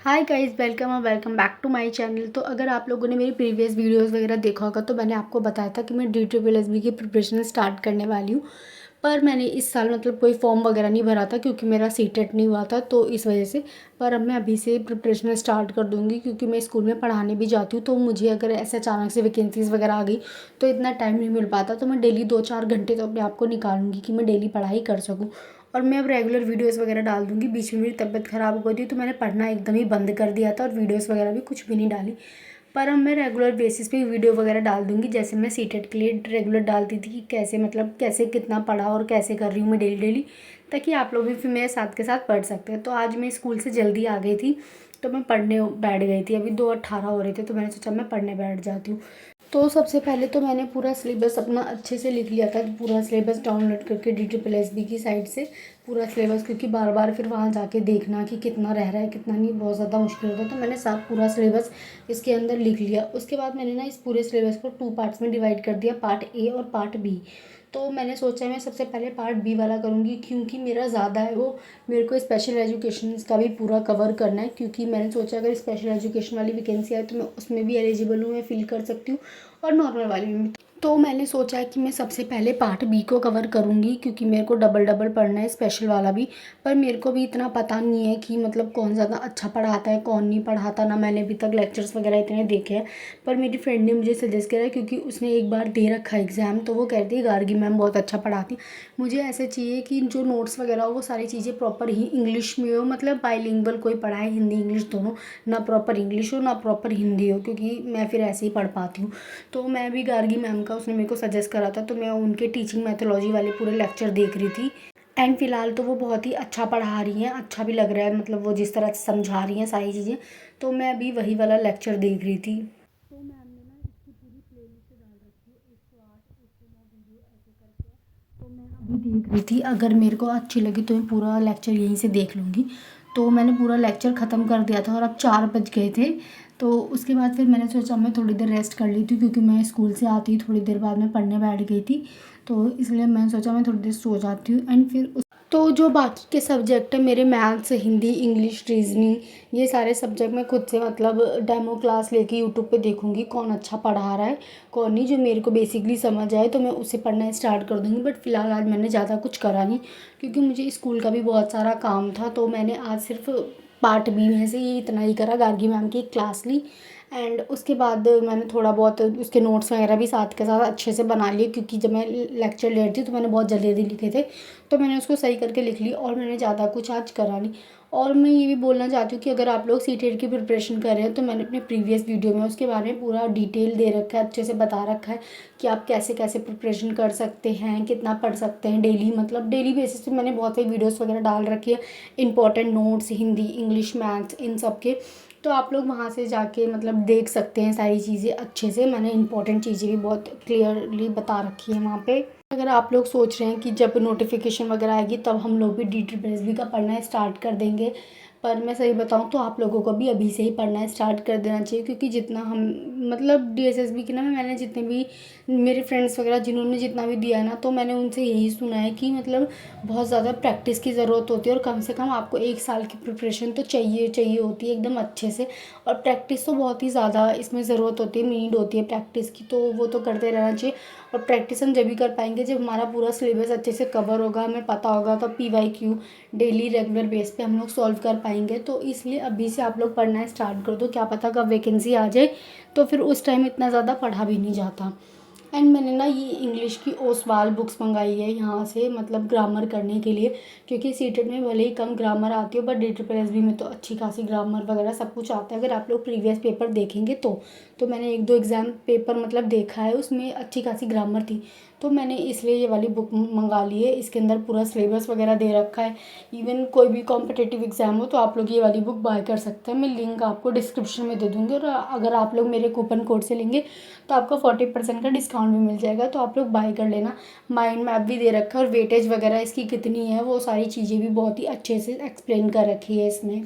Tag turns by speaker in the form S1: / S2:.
S1: हाय guys, welcome और welcome back to my channel. तो अगर आप लोगों ने मेरी प्रीवियस वीडियोस वगैरह देखा होगा तो मैंने आपको बताया था कि मैं DSSB की प्रिपरेशन स्टार्ट करने वाली हूँ। पर मैंने इस साल मतलब कोई फॉर्म वगैरह नहीं भरा था क्योंकि मेरा सीटेट नहीं हुआ था, तो इस वजह से। पर अब मैं अभी से प्रिपरेशन स्टार्ट कर दूँगी क्योंकि मैं स्कूल में पढ़ाने भी जाती हूँ, तो मुझे अगर ऐसे अचानक से वैकेंसीज़ वगैरह आ गई तो इतना टाइम नहीं मिल पाता। तो मैं डेली 2-4 घंटे तो अपने आप को निकालूंगी कि मैं डेली पढ़ाई कर सकूँ। और मैं अब रेगुलर वीडियोस वगैरह डाल दूँगी। बीच में मेरी तबीयत ख़राब हो गई थी तो मैंने पढ़ना एकदम ही बंद कर दिया था और वीडियोस वगैरह भी कुछ भी नहीं डाली। पर अब मैं रेगुलर बेसिस पे वीडियो वगैरह डाल दूँगी, जैसे मैं सीटेट के लिए रेगुलर डालती थी कि कैसे मतलब कैसे कितना पढ़ा और कैसे कर रही हूँ मैं डेली डेली, ताकि आप लोग भी फिर मेरे साथ के साथ पढ़ सकते हैं। तो आज मैं स्कूल से जल्दी आ गई थी तो मैं पढ़ने बैठ गई थी। अभी 2:18 हो रहे थे तो मैंने सोचा मैं पढ़ने बैठ जाती हूँ। तो सबसे पहले तो मैंने पूरा सिलेबस अपना अच्छे से लिख लिया था, पूरा सिलेबस डाउनलोड करके DSSB की साइट से पूरा सिलेबस, क्योंकि बार बार फिर वहाँ जाके देखना कि कितना रह रहा है कितना नहीं बहुत ज़्यादा मुश्किल होता है। तो मैंने साफ पूरा सिलेबस इसके अंदर लिख लिया। उसके बाद मैंने ना इस पूरे सिलेबस को 2 पार्ट्स में डिवाइड कर दिया, पार्ट ए और पार्ट बी। तो मैंने सोचा मैं सबसे पहले पार्ट बी वाला करूँगी क्योंकि मेरा ज़्यादा है वो, मेरे को स्पेशल एजुकेशन का भी पूरा कवर करना है। क्योंकि मैंने सोचा अगर स्पेशल एजुकेशन वाली वैकेंसी आए तो मैं उसमें भी एलिजिबल हूँ, मैं फिल कर सकती हूँ और नॉर्मल वाली में। तो मैंने सोचा है कि मैं सबसे पहले पार्ट बी को कवर करूँगी क्योंकि मेरे को डबल डबल पढ़ना है, स्पेशल वाला भी। पर मेरे को भी इतना पता नहीं है कि मतलब कौन ज़्यादा अच्छा पढ़ाता है कौन नहीं पढ़ाता, ना मैंने अभी तक लेक्चर्स वगैरह इतने देखे हैं। पर मेरी फ्रेंड ने मुझे सजेस्ट करा क्योंकि उसने एक बार दे रखा है एग्ज़ाम, तो वो कहती है गार्गी मैम बहुत अच्छा पढ़ाती। मुझे ऐसे चाहिए कि जो नोट्स वगैरह हो वो सारी चीज़ें प्रॉपर ही इंग्लिश में हो, मतलब बाईलिंगुअल कोई पढ़ाए, हिंदी इंग्लिश दोनों, ना प्रॉपर इंग्लिश हो ना प्रॉपर हिंदी हो, क्योंकि मैं फिर ऐसे ही पढ़ पाती हूँ। तो मैं भी गार्गी मैम का उसने मेरे को सजेस्ट करा था, तो मैं उनके टीचिंग मैथोलॉजी वाले पूरे लेक्चर देख रही थी। एंड फिलहाल तो वो बहुत ही अच्छा पढ़ा रही हैं, अच्छा भी लग रहा है, मतलब वो जिस तरह से समझा रही हैं सारी चीज़ें। तो मैं अभी वही वाला लेक्चर देख रही थी। तो मैम ने ना इसकी पूरी प्लेलिस्ट डाल रखी है, 108 109 वीडियो ऐसे करके। तो मैं अभी देख रही थी, अगर मेरे को अच्छी लगी तो मैं पूरा लेक्चर यहीं से देख लूँगी। तो मैंने पूरा लेक्चर ख़त्म कर दिया था और अब 4 बज गए थे। तो उसके बाद फिर मैंने सोचा मैं थोड़ी देर रेस्ट कर ली थी क्योंकि मैं स्कूल से आती थोड़ी देर बाद मैं पढ़ने बैठ गई थी। तो इसलिए मैंने सोचा मैं थोड़ी देर सो जाती हूँ। एंड फिर तो जो बाकी के सब्जेक्ट है मेरे, मैथ्स, हिंदी, इंग्लिश, रीजनिंग, ये सारे सब्जेक्ट मैं खुद से मतलब डेमो क्लास लेके यूट्यूब पे देखूंगी कौन अच्छा पढ़ा रहा है कौन नहीं। जो मेरे को बेसिकली समझ आए तो मैं उसे पढ़ना स्टार्ट कर दूंगी। बट फिलहाल आज मैंने ज़्यादा कुछ करा नहीं क्योंकि मुझे स्कूल का भी बहुत सारा काम था। तो मैंने आज सिर्फ पार्ट बी में से ये इतना ही करा, गार्गी मैम की एक क्लास ली। एंड उसके बाद मैंने थोड़ा बहुत उसके नोट्स वगैरह भी साथ के साथ अच्छे से बना लिए, क्योंकि जब मैं लेक्चर ले रही थी तो मैंने बहुत जल्दी जल्दी लिखे थे, तो मैंने उसको सही करके लिख ली और मैंने ज़्यादा कुछ आज करा नहीं। और मैं ये भी बोलना चाहती हूँ कि अगर आप लोग सीटेट की प्रिपरेशन कर रहे हैं तो मैंने अपने प्रीवियस वीडियो में उसके बारे में पूरा डिटेल दे रखा है, अच्छे से बता रखा है कि आप कैसे कैसे प्रिपरेशन कर सकते हैं, कितना पढ़ सकते हैं डेली, मतलब डेली बेसिस पे मैंने बहुत सारी वीडियोस वगैरह डाल रखी है, important notes Hindi English maths इन सब के। तो आप लोग वहाँ से जाके मतलब देख सकते हैं सारी चीज़ें अच्छे से। मैंने इंपॉर्टेंट चीज़ें भी बहुत क्लियरली बता रखी है वहाँ पे। अगर आप लोग सोच रहे हैं कि जब नोटिफिकेशन वगैरह आएगी तब हम लोग भी DSSB का पढ़ना स्टार्ट कर देंगे, पर मैं सही बताऊं तो आप लोगों को भी अभी से ही पढ़ना स्टार्ट कर देना चाहिए। क्योंकि जितना हम मतलब DSSB की ना, मैंने जितने भी मेरे फ्रेंड्स वगैरह जिन्होंने जितना भी दिया है ना, तो मैंने उनसे यही सुना है कि मतलब बहुत ज़्यादा प्रैक्टिस की ज़रूरत होती है और कम से कम आपको 1 साल की प्रिपरेशन तो चाहिए चाहिए होती है एकदम अच्छे से। और प्रैक्टिस तो बहुत ही ज़्यादा इसमें ज़रूरत होती है, नीड होती है प्रैक्टिस की, तो वो तो करते रहना चाहिए। और प्रैक्टिस हम जब भी कर पाएंगे जब हमारा पूरा सिलेबस अच्छे से कवर होगा, हमें पता होगा, तो PYQ डेली रेगुलर बेस पे हम लोग सॉल्व कर पाएंगे। तो इसलिए अभी से आप लोग पढ़ना स्टार्ट कर दो, क्या पता कब वैकेंसी आ जाए तो फिर उस टाइम इतना ज़्यादा पढ़ा भी नहीं जाता। एंड मैंने ना ये इंग्लिश की ओसवाल बुक्स मंगाई है यहाँ से, मतलब ग्रामर करने के लिए, क्योंकि सीटेट में भले ही कम ग्रामर आती हो बट DSSB में तो अच्छी खासी ग्रामर वगैरह सब कुछ आता है। अगर आप लोग प्रीवियस पेपर देखेंगे तो मैंने 1-2 एग्ज़ाम पेपर मतलब देखा है, उसमें अच्छी खासी ग्रामर थी। तो मैंने इसलिए ये वाली बुक मंगा ली है, इसके अंदर पूरा सिलेबस वगैरह दे रखा है। इवन कोई भी कॉम्पिटिटिव एग्ज़ाम हो तो आप लोग ये वाली बुक बाय कर सकते हैं, मैं लिंक आपको डिस्क्रिप्शन में दे दूँगी। और अगर आप लोग मेरे कूपन कोड से लेंगे तो आपको 40% का डिस्काउंट भी मिल जाएगा, तो आप लोग बाय कर लेना। माइंड मैप भी दे रखा है और वेटेज वगैरह इसकी कितनी है वो सारी चीज़ें भी बहुत ही अच्छे से एक्सप्लेन कर रखी है इसमें।